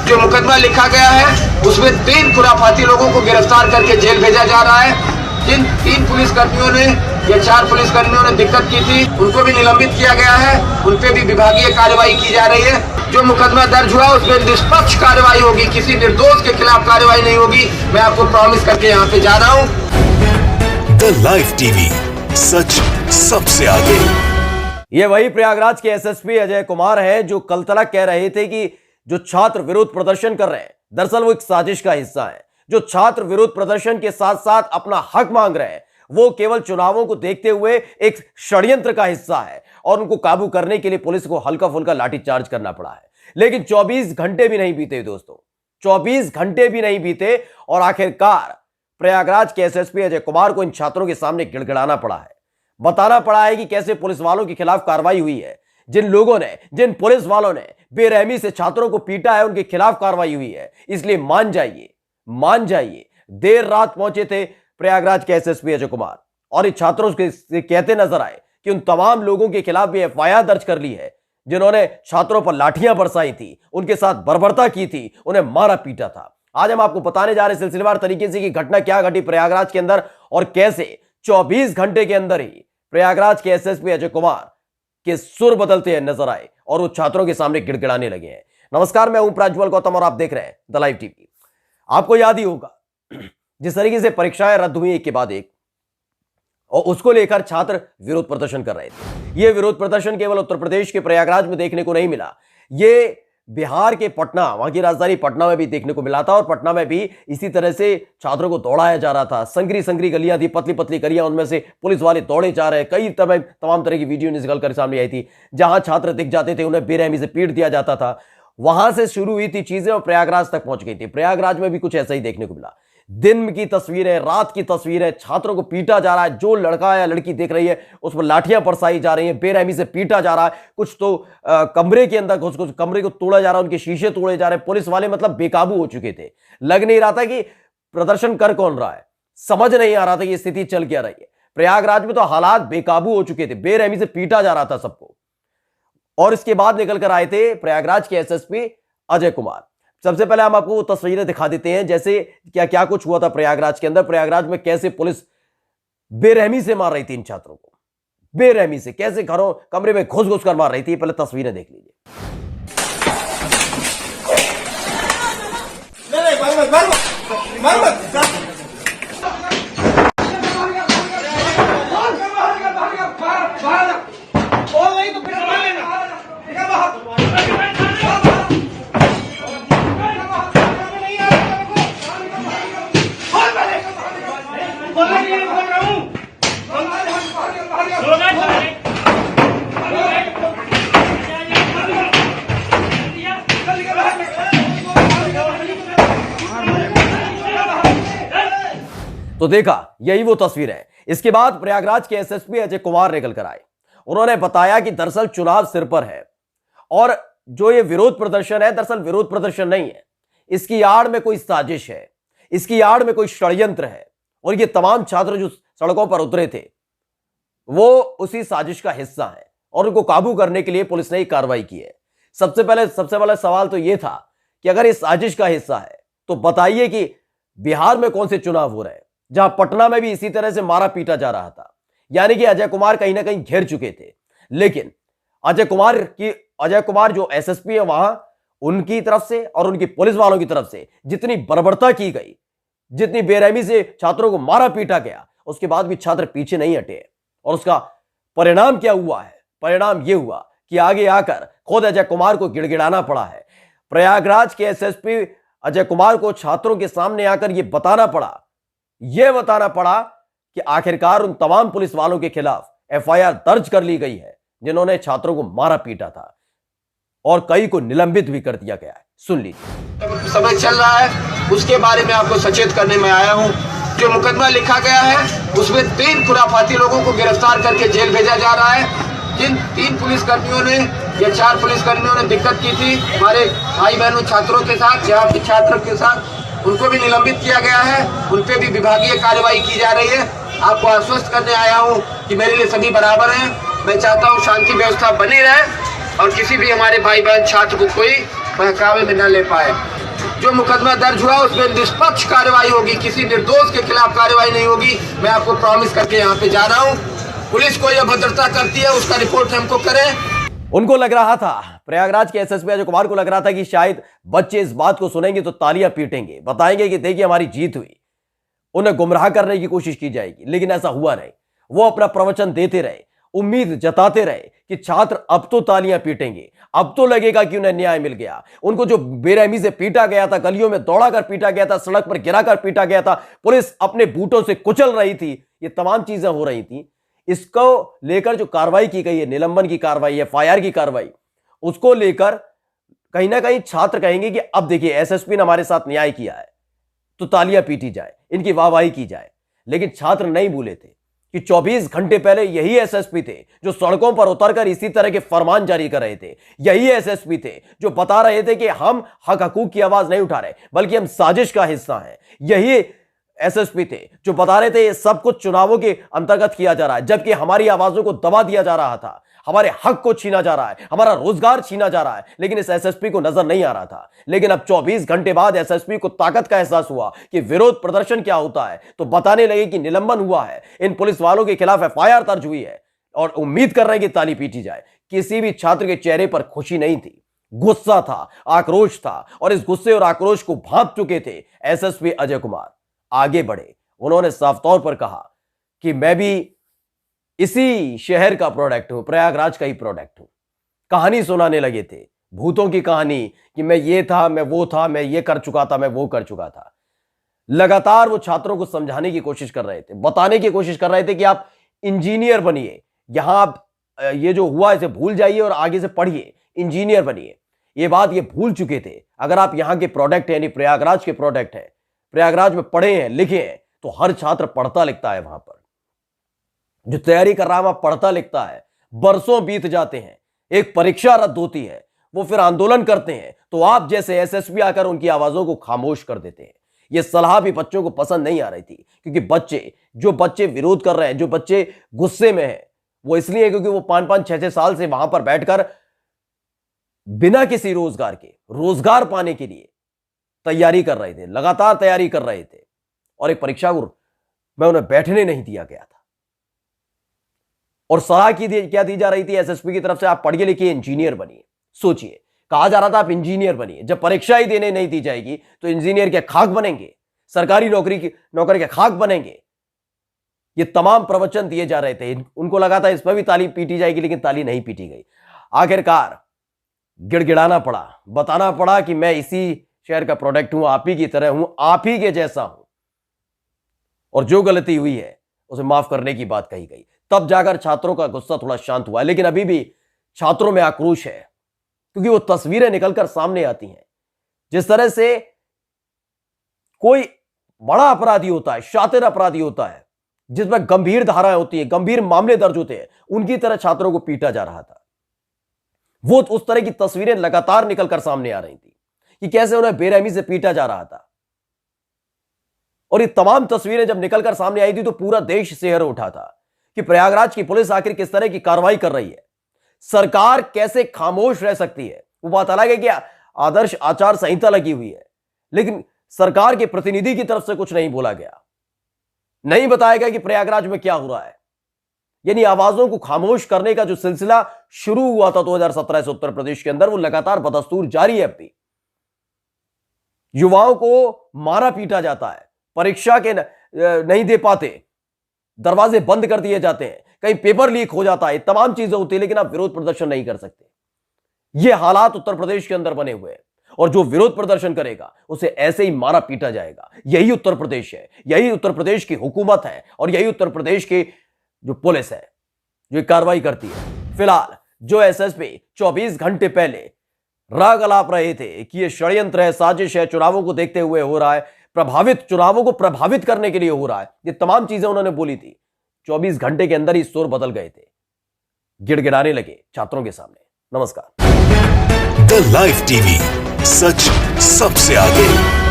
जो मुकदमा लिखा गया है उसमें 3 खुराफाती लोगों को गिरफ्तार करके जेल भेजा जा रहा है। जिन 3 पुलिसकर्मियों ने या 4 पुलिसकर्मियों ने दिक्कत की थी उनको भी निलंबित किया गया है, उन पे भी विभागीय कार्रवाई की जा रही है। जो मुकदमा दर्ज हुआ उसमें निष्पक्ष कार्रवाई होगी, किसी निर्दोष के खिलाफ कार्रवाई नहीं होगी, मैं आपको प्रॉमिस करके यहाँ पे जा रहा हूँ। द लाइव टीवी, सच सबसे आगे। ये वही प्रयागराज के एसएसपी अजय कुमार हैं जो कल तक कह रहे थे कि जो छात्र विरोध प्रदर्शन कर रहे हैं दरअसल वो एक साजिश का हिस्सा है। जो छात्र विरोध प्रदर्शन के साथ साथ अपना हक मांग रहे हैं वो केवल चुनावों को देखते हुए एक षड्यंत्र का हिस्सा है और उनको काबू करने के लिए पुलिस को हल्का फुल्का लाठीचार्ज करना पड़ा है। लेकिन 24 घंटे भी नहीं बीते दोस्तों, 24 घंटे भी नहीं बीते और आखिरकार प्रयागराज के एसएसपी अजय कुमार को इन छात्रों के सामने गिड़गिड़ाना पड़ा है, बताना पड़ा है कि कैसे पुलिस वालों के खिलाफ कार्रवाई हुई है। जिन लोगों ने, जिन पुलिस वालों ने बेरहमी से छात्रों को पीटा है उनके खिलाफ कार्रवाई हुई है। इसलिए मान जाइए, मान जाइए। देर रात पहुंचे थे प्रयागराज के एसएसपी अजय कुमार और इन छात्रों से कहते नजर आए कि उन तमाम लोगों के खिलाफ भी एफआईआर दर्ज कर ली है जिन्होंने छात्रों पर लाठियां बरसाई थी, उनके साथ बर्बरता की थी, उन्हें मारा पीटा था। आज हम आपको बताने जा रहे सिलसिलेवार तरीके से कि घटना क्या घटी प्रयागराज के अंदर और कैसे 24 घंटे के अंदर ही प्रयागराज के एसएसपी अजय कुमार के सुर बदलते नजर आए और वो छात्रों के सामने गिड़गिड़ाने लगे हैं। नमस्कार, मैं हूं प्राज्वल गौतम और आप देख रहे हैं द लाइव टीवी। आपको याद ही होगा जिस तरीके से परीक्षाएं रद्द हुई एक के बाद एक और उसको लेकर छात्र विरोध प्रदर्शन कर रहे थे। यह विरोध प्रदर्शन केवल उत्तर प्रदेश के प्रयागराज में देखने को नहीं मिला, ये बिहार के पटना, वहां की राजधानी पटना में भी देखने को मिला था और पटना में भी इसी तरह से छात्रों को दौड़ाया जा रहा था। संकरी संकरी गलियां थी, पतली पतली गलियां, उनमें से पुलिस वाले दौड़े जा रहे। कई तमाम तरह की वीडियो निकल कर सामने आई थी जहां छात्र दिख जाते थे उन्हें बेरहमी से पीट दिया जाता था। वहां से शुरू हुई थी चीजें और प्रयागराज तक पहुंच गई थी। प्रयागराज में भी कुछ ऐसा ही देखने को मिला। दिन की तस्वीरें, रात की तस्वीरें, छात्रों को पीटा जा रहा है। जो लड़का या लड़की देख रही है उस पर लाठियां बरसाई जा रही हैं, बेरहमी से पीटा जा रहा है। कुछ तो कमरे के अंदर घुस कमरे को तोड़ा जा रहा है, उनके शीशे तोड़े जा रहे हैं। पुलिस वाले मतलब बेकाबू हो चुके थे। लग नहीं रहा था कि प्रदर्शन कर कौन रहा है, समझ नहीं आ रहा था कि स्थिति चल क्या रही है। प्रयागराज में तो हालात बेकाबू हो चुके थे, बेरहमी से पीटा जा रहा था सबको। और इसके बाद निकल कर आए थे प्रयागराज के एसएसपी अजय कुमार। सबसे पहले हम आपको वो तस्वीरें दिखा देते हैं जैसे क्या क्या कुछ हुआ था प्रयागराज के अंदर। प्रयागराज में कैसे पुलिस बेरहमी से मार रही थी इन छात्रों को, बेरहमी से कैसे घरों कमरे में घुस घुस कर मार रही थी। पहले तस्वीरें देख लीजिए। तो देखा, यही वो तस्वीर है। इसके बाद प्रयागराज के एसएसपी अजय कुमार निकल कर आए। उन्होंने बताया कि दरअसल चुनाव सिर पर है और जो ये विरोध प्रदर्शन है दरअसल विरोध प्रदर्शन नहीं है, इसकी आड़ में कोई साजिश है, इसकी आड़ में कोई षड्यंत्र है और ये तमाम छात्र जो सड़कों पर उतरे थे वो उसी साजिश का हिस्सा है और उनको काबू करने के लिए पुलिस ने कार्रवाई की है। सबसे पहले सवाल तो यह था कि अगर इस साजिश का हिस्सा है तो बताइए कि बिहार में कौन से चुनाव हो रहे हैं जहां पटना में भी इसी तरह से मारा पीटा जा रहा था। यानी कि अजय कुमार कहीं ना कहीं घेर चुके थे। लेकिन अजय कुमार जो एसएसपी है वहां उनकी तरफ से और उनकी पुलिस वालों की तरफ से जितनी बर्बरता की गई, जितनी बेरहमी से छात्रों को मारा पीटा गया, उसके बाद भी छात्र पीछे नहीं हटे। और उसका परिणाम क्या हुआ है? परिणाम यह हुआ कि आगे आकर खुद अजय कुमार को गिड़गिड़ाना पड़ा है। प्रयागराज के एसएसपी अजय कुमार को छात्रों के सामने आकर यह बताना पड़ा कि आखिरकार उन तमाम पुलिस वालों के खिलाफ एफआईआर दर्ज कर ली गई है जिन्होंने छात्रों को मारा पीटा था और कई को निलंबित भी कर दिया गया है। सुन लीजिए। समय चल रहा है उसके बारे में आपको सचेत करने में आया हूं। जो मुकदमा लिखा गया है उसमें 3 खुराफाती लोगों को गिरफ्तार करके जेल भेजा जा रहा है। जिन 3 पुलिसकर्मियों ने या 4 पुलिसकर्मियों ने दिक्कत की थी हमारे भाई बहनों छात्रों के साथ, यहाँ के छात्रों के साथ, उनको भी निलंबित किया गया है, उन पे भी विभागीय कार्रवाई की जा रही है। आपको आश्वस्त करने आया हूँ कि मेरे लिए सभी बराबर हैं। मैं चाहता हूँ शांति व्यवस्था बनी रहे और किसी भी हमारे भाई बहन छात्र को कोई बहकावे में न ले पाए। जो मुकदमा दर्ज हुआ उसमें निष्पक्ष कार्रवाई होगी, किसी निर्दोष के खिलाफ कार्रवाई नहीं होगी। मैं आपको प्रॉमिस करके यहाँ पे जा रहा हूँ। पुलिस को यह भद्रता करती है, उसका रिपोर्ट हमको करें। उनको लग रहा था, प्रयागराज के एसएसपी अजय कुमार को लग रहा था कि शायद बच्चे इस बात को सुनेंगे तो तालियां पीटेंगे, बताएंगे कि देखिए हमारी जीत हुई, उन्हें गुमराह करने की कोशिश की जाएगी। लेकिन ऐसा हुआ नहीं। वो अपना प्रवचन देते रहे, उम्मीद जताते रहे कि छात्र अब तो तालियां पीटेंगे, अब तो लगेगा कि उन्हें न्याय मिल गया। उनको जो बेरहमी से पीटा गया था, गलियों में दौड़ाकर पीटा गया था, सड़क पर गिराकर पीटा गया था, पुलिस अपने बूटों से कुचल रही थी, ये तमाम चीजें हो रही थी। इसको लेकर जो कार्रवाई की गई है, निलंबन की कार्रवाई, एफआईआर की कार्रवाई, उसको लेकर कहीं ना कहीं छात्र कहेंगे कि अब देखिए एसएसपी ने हमारे साथ न्याय किया है तो तालियां पीटी जाए, इनकी वाहवाही की जाए। लेकिन छात्र नहीं भूले थे कि 24 घंटे पहले यही एसएसपी थे जो सड़कों पर उतरकर इसी तरह के फरमान जारी कर रहे थे। यही एसएसपी थे जो बता रहे थे कि हम हक हकूक की आवाज नहीं उठा रहे बल्कि हम साजिश का हिस्सा हैं। यही एसएसपी थे जो बता रहे थे ये सब कुछ चुनावों के अंतर्गत किया जा रहा है, जबकि हमारी आवाजों को दबा दिया जा रहा था, हमारे हक को छीना जा रहा है, हमारा रोजगार छीना जा रहा है। लेकिन इस एसएसपी को नजर नहीं आ रहा था। लेकिन अब 24 घंटे बाद एसएसपी को ताकत का एहसास हुआ कि विरोध प्रदर्शन क्या होता है, तो बताने लगे कि निलंबन हुआ है, इन पुलिस वालों के खिलाफ एफआईआर दर्ज हुई है और उम्मीद कर रहे हैं कि ताली पीटी जाए। किसी भी छात्र के चेहरे पर खुशी नहीं थी, गुस्सा था, आक्रोश था, और इस गुस्से और आक्रोश को भांप चुके थे एसएसपी अजय कुमार। आगे बढ़े, उन्होंने साफ तौर पर कहा कि मैं भी इसी शहर का प्रोडक्ट हूं, प्रयागराज का ही प्रोडक्ट हूं। कहानी सुनाने लगे थे, भूतों की कहानी कि मैं ये था, मैं वो था, मैं ये कर चुका था, मैं वो कर चुका था। लगातार वो छात्रों को समझाने की कोशिश कर रहे थे, बताने की कोशिश कर रहे थे कि आप इंजीनियर बनिए, यहां आप ये जो हुआ इसे भूल जाइए और आगे से पढ़िए, इंजीनियर बनिए। ये बात ये भूल चुके थे। अगर आप यहां के प्रोडक्ट यानी प्रयागराज के प्रोडक्ट है, प्रयागराज में पढ़े हैं, लिखे हैं, तो हर छात्र पढ़ता लिखता है। वहां पर जो तैयारी कर रहा है वहां पढ़ता लिखता है, बरसों बीत जाते हैं, एक परीक्षा रद्द होती है, वो फिर आंदोलन करते हैं, तो आप जैसे एसएसपी आकर उनकी आवाजों को खामोश कर देते हैं। यह सलाह भी बच्चों को पसंद नहीं आ रही थी, क्योंकि जो बच्चे विरोध कर रहे हैं, जो बच्चे गुस्से में हैं, वो इसलिए क्योंकि वो 5-5, 6-6 साल से वहां पर बैठकर बिना किसी रोजगार के रोजगार पाने के लिए तैयारी कर रहे थे, लगातार तैयारी कर रहे थे, और एक परीक्षा में उन्हें बैठने नहीं दिया गया था। और सलाह क्या दी जा रही थी एसएसपी की तरफ से, आप पढ़िए लिखिए, इंजीनियर बनिए। सोचिए, कहा जा रहा था आप इंजीनियर बनिए। जब परीक्षा ही देने नहीं दी जाएगी तो इंजीनियर के खाक बनेंगे, सरकारी नौकरी के खाक बनेंगे। ये तमाम प्रवचन दिए जा रहे थे। उनको लगा था इस पर भी ताली पीटी जाएगी, लेकिन ताली नहीं पीटी गई। आखिरकार गिड़गिड़ाना पड़ा, बताना पड़ा कि मैं इसी शहर का प्रोडक्ट हूं, आप ही की तरह हूं, आप ही के जैसा हूं, और जो गलती हुई है उसे माफ करने की बात कही गई। तब जाकर छात्रों का गुस्सा थोड़ा शांत हुआ। लेकिन अभी भी छात्रों में आक्रोश है, क्योंकि वो तस्वीरें निकलकर सामने आती हैं। जिस तरह से कोई बड़ा अपराधी होता है, शातिर अपराधी होता है, जिसमें गंभीर धाराएं होती है, गंभीर मामले दर्ज होते हैं, उनकी तरह छात्रों को पीटा जा रहा था। वो उस तरह की तस्वीरें लगातार निकलकर सामने आ रही थी कि कैसे उन्हें बेरहमी से पीटा जा रहा था। और ये तमाम तस्वीरें जब निकलकर सामने आई थी तो पूरा देश सिहर उठा था कि प्रयागराज की पुलिस आखिर किस तरह की कार्रवाई कर रही है, सरकार कैसे खामोश रह सकती है। वो बात अलग है कि आदर्श आचार संहिता लगी हुई है, लेकिन सरकार के प्रतिनिधि की तरफ से कुछ नहीं बोला गया, नहीं बताया गया कि प्रयागराज में क्या हो रहा है। यानी आवाजों को खामोश करने का जो सिलसिला शुरू हुआ था 2017 से उत्तर प्रदेश के अंदर, वो लगातार बदस्तूर जारी है। अब भी युवाओं को मारा पीटा जाता है, परीक्षा के नहीं दे पाते, दरवाजे बंद कर दिए जाते हैं, कहीं पेपर लीक हो जाता है, तमाम चीजें होती है, लेकिन आप विरोध प्रदर्शन नहीं कर सकते। ये हालात उत्तर प्रदेश के अंदर बने हुए हैं, और जो विरोध प्रदर्शन करेगा उसे ऐसे ही मारा पीटा जाएगा। यही उत्तर प्रदेश है, यही उत्तर प्रदेश की हुकूमत है, और यही उत्तर प्रदेश की जो पुलिस है जो कार्रवाई करती है। फिलहाल जो एसएसपी 24 घंटे पहले राग अलाप रहे थे कि यह षड्यंत्र है, साजिश है, चुनावों को देखते हुए हो रहा है, चुनावों को प्रभावित करने के लिए हो रहा है, ये तमाम चीजें उन्होंने बोली थी, 24 घंटे के अंदर ही सुर बदल गए थे, गिड़गिड़ाने लगे छात्रों के सामने। नमस्कार। द लाइव टीवी, सच सबसे आगे।